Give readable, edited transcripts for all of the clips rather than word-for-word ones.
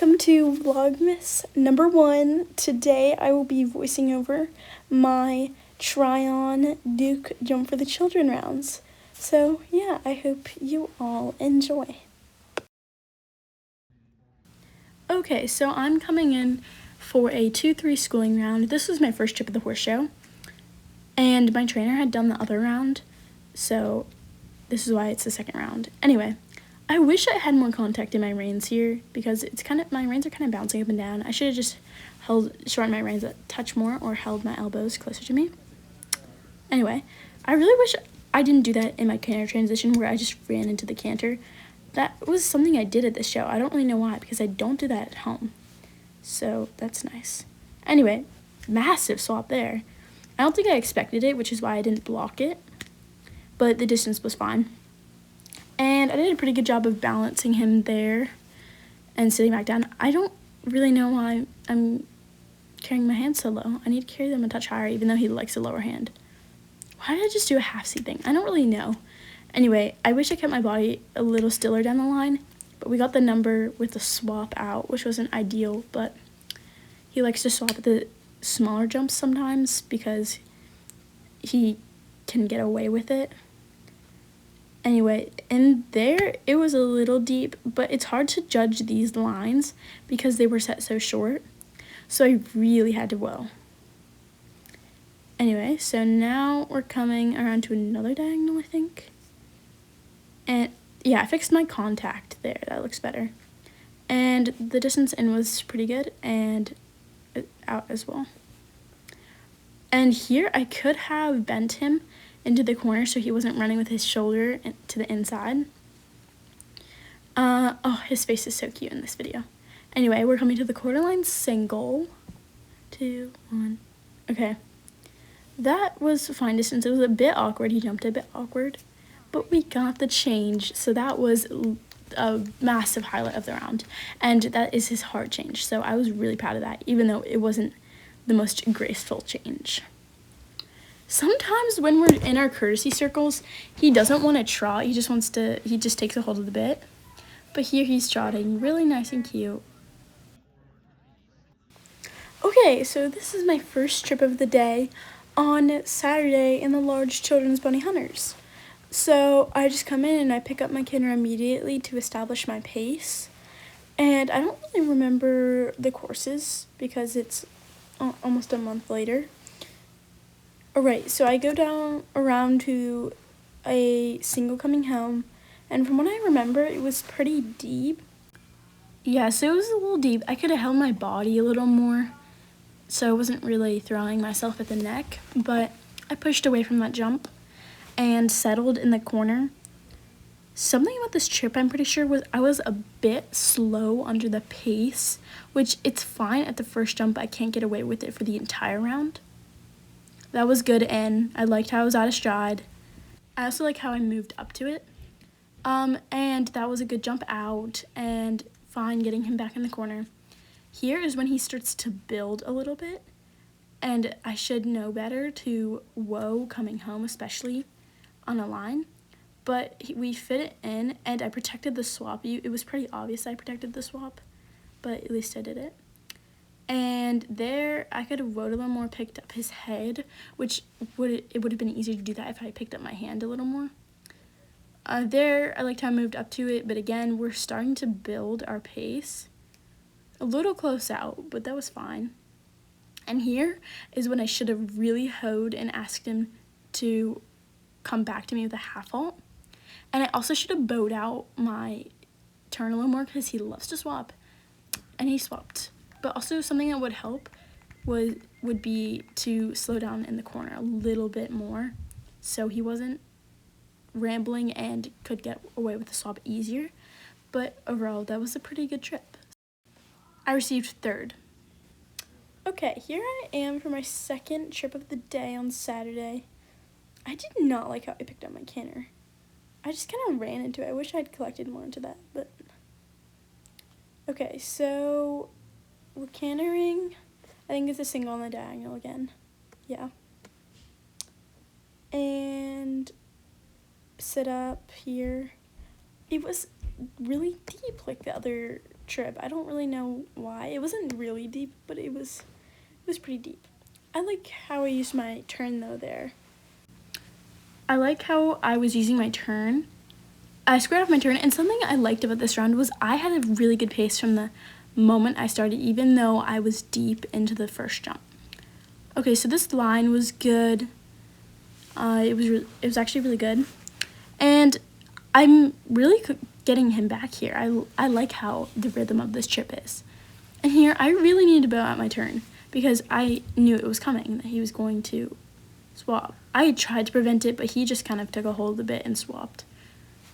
welcome to Vlogmas number 1. Today I will be voicing over my Tryon Duke Jump for the Children rounds. So yeah, I hope you all enjoy. Okay, so I'm coming in for a 2-3 schooling round. This was my first trip at the horse show, and my trainer had done the other round, so this is why it's the second round. Anyway, I wish I had more contact in my reins here because my reins are kind of bouncing up and down. I should have just shortened my reins a touch more or held my elbows closer to me. Anyway, I really wish I didn't do that in my canter transition where I just ran into the canter. That was something I did at this show. I don't really know why because I don't do that at home. So that's nice. Anyway, massive swap there. I don't think I expected it, which is why I didn't block it, but the distance was fine. And I did a pretty good job of balancing him there and sitting back down. I don't really know why I'm carrying my hands so low. I need to carry them a touch higher, even though he likes a lower hand. Why did I just do a half seat thing? I don't really know. Anyway, I wish I kept my body a little stiller down the line, but we got the number with the swap out, which wasn't ideal, but he likes to swap at the smaller jumps sometimes because he can get away with it. Anyway, in there, it was a little deep, but it's hard to judge these lines because they were set so short, so I really had to whoa. Anyway, so now we're coming around to another diagonal, I think. And yeah, I fixed my contact there. That looks better. And the distance in was pretty good, and out as well. And here, I could have bent him into the corner so he wasn't running with his shoulder to the inside. Oh, his face is so cute in this video. Anyway, we're coming to the quarter line single. 2, 1. Okay. That was a fine distance. It was a bit awkward. He jumped a bit awkward, but we got the change. So that was a massive highlight of the round. And that is his hard change. So I was really proud of that, even though it wasn't the most graceful change. Sometimes when we're in our courtesy circles, he doesn't want to trot. He just takes a hold of the bit. But here he's trotting, really nice and cute. Okay, so this is my first trip of the day on Saturday in the large children's bunny hunters. So I just come in and I pick up my canter immediately to establish my pace. And I don't really remember the courses because it's almost a month later. Alright, so I go down around to a single coming home, and from what I remember, it was pretty deep. Yeah, so it was a little deep. I could have held my body a little more, so I wasn't really throwing myself at the neck, but I pushed away from that jump and settled in the corner. Something about this trip, I'm pretty sure, was I was a bit slow under the pace, which it's fine at the first jump. I can't get away with it for the entire round. That was good in. I liked how I was out of stride. I also like how I moved up to it. And that was a good jump out and fine getting him back in the corner. Here is when he starts to build a little bit. And I should know better to whoa coming home, especially on a line. But we fit it in and I protected the swap. It was pretty obvious I protected the swap, but at least I did it. And there, I could have whoaed a little more, picked up his head, which it would have been easier to do that if I picked up my hand a little more. There, I liked how I moved up to it, but again, we're starting to build our pace. A little close out, but that was fine. And here is when I should have really hoed and asked him to come back to me with a half halt. And I also should have bowed out my turn a little more because he loves to swap, and he swapped. But also something that would help would be to slow down in the corner a little bit more so he wasn't rambling and could get away with the swap easier. But overall, that was a pretty good trip. I received 3rd. Okay, here I am for my second trip of the day on Saturday. I did not like how I picked up my canter. I just kind of ran into it. I wish I had collected more into that, but... Okay, so... we're cantering. I think it's a single on the diagonal again. Yeah. And sit up here. It was really deep like the other trip. I don't really know why. It wasn't really deep, but it was pretty deep. I like how I used my turn though there. I like how I was using my turn. I squared off my turn, and something I liked about this round was I had a really good pace from the moment I started, even though I was deep into the first jump. Okay, so this line was good. It was actually really good, and I'm really getting him back here. I like how the rhythm of this trip is. And here, I really needed to bow out my turn because I knew it was coming, that he was going to swap. I tried to prevent it, but he just kind of took a hold of it and swapped.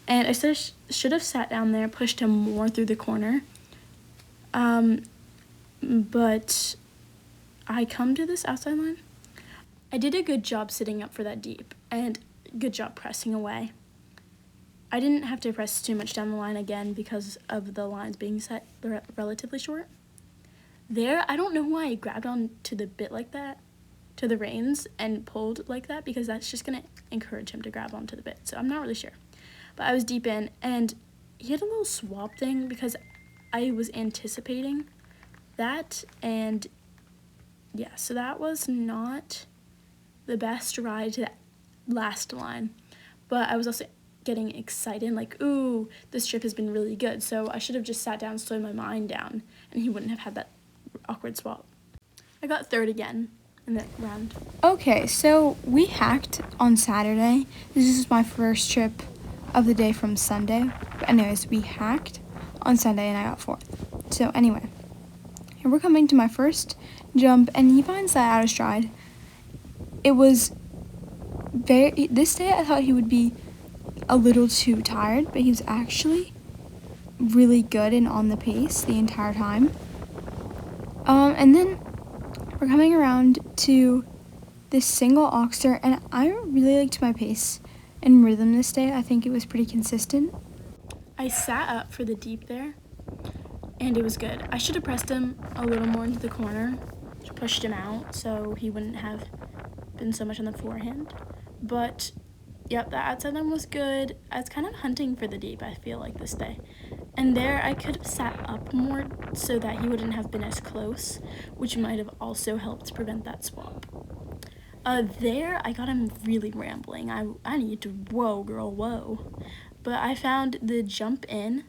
And I should have sat down there, pushed him more through the corner. But I come to this outside line. I did a good job sitting up for that deep, and good job pressing away. I didn't have to press too much down the line again because of the lines being set relatively short. There, I don't know why I grabbed on to the bit like that, to the reins, and pulled like that, because that's just going to encourage him to grab onto the bit. So I'm not really sure. But I was deep in, and he had a little swap thing because I was anticipating that, and yeah, so that was not the best ride to that last line. But I was also getting excited, like, ooh, this trip has been really good. So I should have just sat down and slowed my mind down, and he wouldn't have had that awkward swap. I got third again in that round. Okay, so we hacked on Saturday. This is my first trip of the day from Sunday. But anyways, we hacked on Sunday and I got fourth. So anyway, here we're coming to my first jump, and he finds that out of stride. It was this day I thought he would be a little too tired, but he was actually really good and on the pace the entire time. And then we're coming around to this single oxer, and I really liked my pace and rhythm this day. I think it was pretty consistent. I sat up for the deep there, and it was good. I should have pressed him a little more into the corner, pushed him out so he wouldn't have been so much on the forehand. But yep, the outside line was good. I was kind of hunting for the deep, I feel like, this day. And there I could have sat up more so that he wouldn't have been as close, which might have also helped prevent that swap. There I got him really rambling. I need to, whoa girl, whoa. But I found the jump in,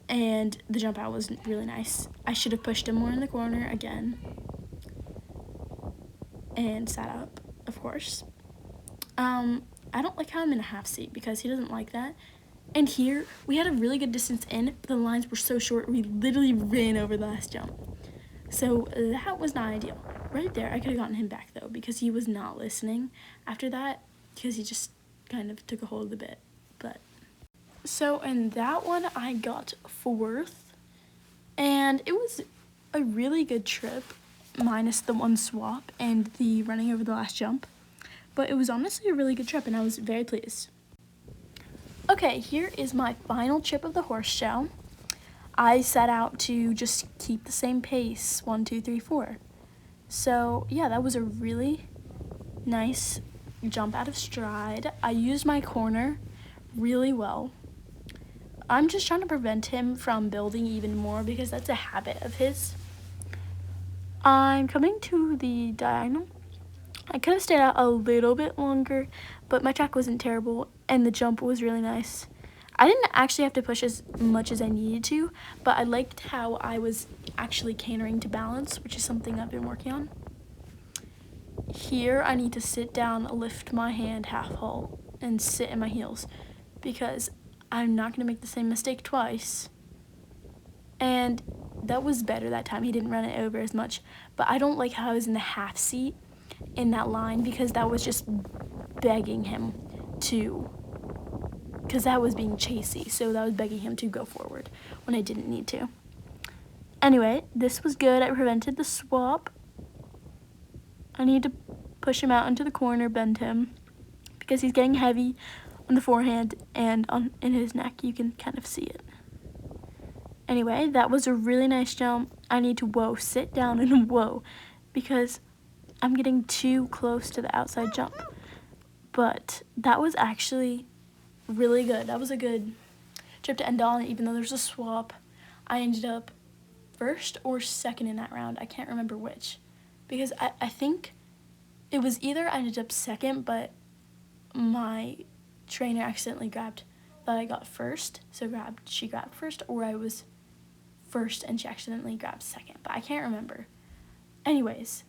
and the jump out was really nice. I should have pushed him more in the corner again, and sat up, of course. I don't like how I'm in a half seat because he doesn't like that. And here, we had a really good distance in, but the lines were so short, we literally ran over the last jump. So that was not ideal. Right there, I could have gotten him back, though, because he was not listening after that, because he just kind of took a hold of the bit. But so in that one, I got fourth, and it was a really good trip, minus the one swap and the running over the last jump. But it was honestly a really good trip, and I was very pleased. Okay, here is my final trip of the horse show. I set out to just keep the same pace, 1, 2, 3, 4. So yeah, that was a really nice jump out of stride. I used my corner really well. I'm just trying to prevent him from building even more because that's a habit of his. I'm coming to the diagonal. I could have stayed out a little bit longer, but my track wasn't terrible, and the jump was really nice. I didn't actually have to push as much as I needed to, but I liked how I was actually catering to balance, which is something I've been working on. Here, I need to sit down, lift my hand half halt, and sit in my heels, because I'm not going to make the same mistake twice. And that was better that time. He didn't run it over as much, but I don't like how I was in the half seat in that line, because that was just begging him to, because that was being chasey, so that was begging him to go forward when I didn't need to. Anyway, this was good. I prevented the swap. I need to push him out into the corner, bend him, because he's getting heavy on the forehand and in his neck. You can kind of see it. Anyway, that was a really nice jump. I need to, sit down and whoa, because I'm getting too close to the outside jump. But that was actually really good. That was a good trip to end on, even though there's a swap. I ended up first or second in that round. I can't remember which, because I think it was either I ended up second, but my trainer accidentally grabbed that I got first, so she grabbed first, or I was first and she accidentally grabbed second, but I can't remember. Anyways,